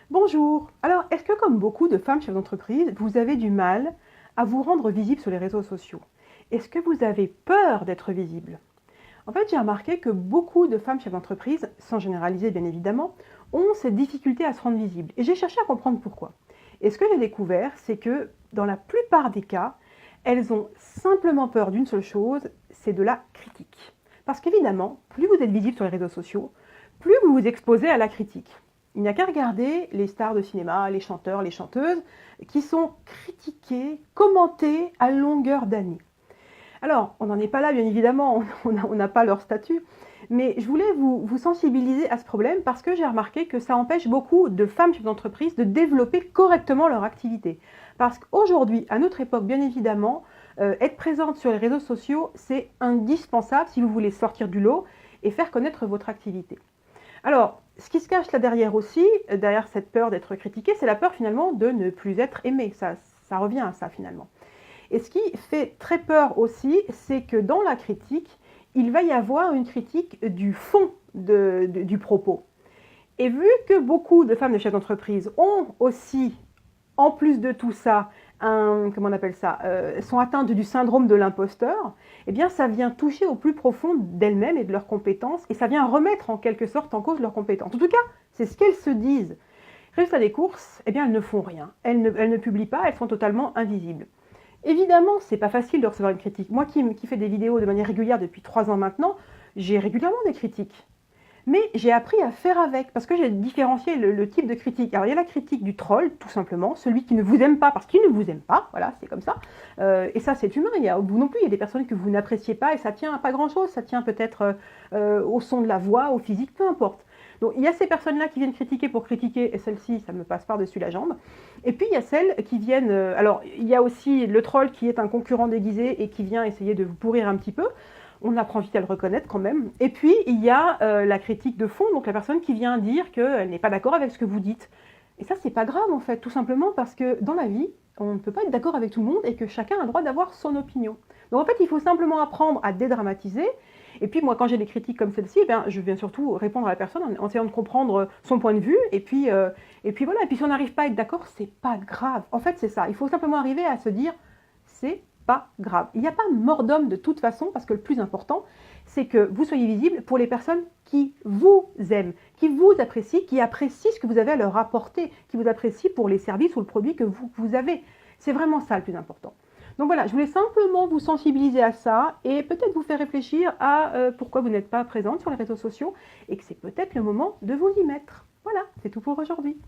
Bonjour. Alors, est-ce que comme beaucoup de femmes chefs d'entreprise, vous avez du mal à vous rendre visible sur les réseaux sociaux? Est-ce que vous avez peur d'être visible? En fait, j'ai remarqué que beaucoup de femmes chefs d'entreprise, sans généraliser bien évidemment, ont cette difficulté à se rendre visible. Et j'ai cherché à comprendre pourquoi. Et ce que j'ai découvert, c'est que dans la plupart des cas, elles ont simplement peur d'une seule chose, c'est de la critique. Parce qu'évidemment, plus vous êtes visible sur les réseaux sociaux, plus vous vous exposez à la critique. Il n'y a qu'à regarder les stars de cinéma, les chanteurs, les chanteuses, qui sont critiqués, commentés à longueur d'année. Alors, on n'en est pas là, bien évidemment, on n'a pas leur statut, mais je voulais vous sensibiliser à ce problème parce que j'ai remarqué que ça empêche beaucoup de femmes chefs d'entreprise de développer correctement leur activité. Parce qu'aujourd'hui, à notre époque, bien évidemment, être présente sur les réseaux sociaux, c'est indispensable si vous voulez sortir du lot et faire connaître votre activité. Alors, ce qui se cache là derrière aussi, derrière cette peur d'être critiqué, c'est la peur finalement de ne plus être aimé. Ça revient à ça finalement. Et ce qui fait très peur aussi, c'est que dans la critique, il va y avoir une critique du fond du propos. Et vu que beaucoup de femmes de chefs d'entreprise ont aussi, en plus de tout ça, comment on appelle ça, sont atteintes du syndrome de l'imposteur, eh bien ça vient toucher au plus profond d'elles-mêmes et de leurs compétences, et ça vient remettre en quelque sorte en cause leurs compétences. En tout cas, c'est ce qu'elles se disent. Résultat des courses, eh bien elles ne font rien. Elles ne publient pas, elles sont totalement invisibles. Évidemment, c'est pas facile de recevoir une critique. Moi qui fais des vidéos de manière régulière depuis 3 ans maintenant, j'ai régulièrement des critiques. Mais j'ai appris à faire avec, parce que j'ai différencié le type de critique. Alors il y a la critique du troll, tout simplement, celui qui ne vous aime pas parce qu'il ne vous aime pas, voilà, c'est comme ça. Et ça c'est humain, vous non plus, il y a des personnes que vous n'appréciez pas et ça tient à pas grand chose, ça tient peut-être au son de la voix, au physique, peu importe. Donc il y a ces personnes-là qui viennent critiquer pour critiquer, et celles-ci, ça me passe par-dessus la jambe. Et puis il y a celles qui viennent, alors il y a aussi le troll qui est un concurrent déguisé et qui vient essayer de vous pourrir un petit peu. On apprend vite à le reconnaître quand même. Et puis, il y a la critique de fond, donc la personne qui vient dire qu'elle n'est pas d'accord avec ce que vous dites. Et ça, c'est pas grave en fait, tout simplement parce que dans la vie, on ne peut pas être d'accord avec tout le monde et que chacun a le droit d'avoir son opinion. Donc en fait, il faut simplement apprendre à dédramatiser. Et puis moi, quand j'ai des critiques comme celle-ci, eh bien, je viens surtout répondre à la personne en essayant de comprendre son point de vue. Et puis voilà. Et puis si on n'arrive pas à être d'accord, c'est pas grave. En fait, c'est ça. Il faut simplement arriver à se dire, c'est pas grave. Il n'y a pas mort d'homme de toute façon, parce que le plus important, c'est que vous soyez visible pour les personnes qui vous aiment, qui vous apprécient, qui apprécient ce que vous avez à leur apporter, qui vous apprécient pour les services ou le produit que vous avez. C'est vraiment ça le plus important. Donc voilà, je voulais simplement vous sensibiliser à ça et peut-être vous faire réfléchir à pourquoi vous n'êtes pas présente sur les réseaux sociaux et que c'est peut-être le moment de vous y mettre. Voilà, c'est tout pour aujourd'hui.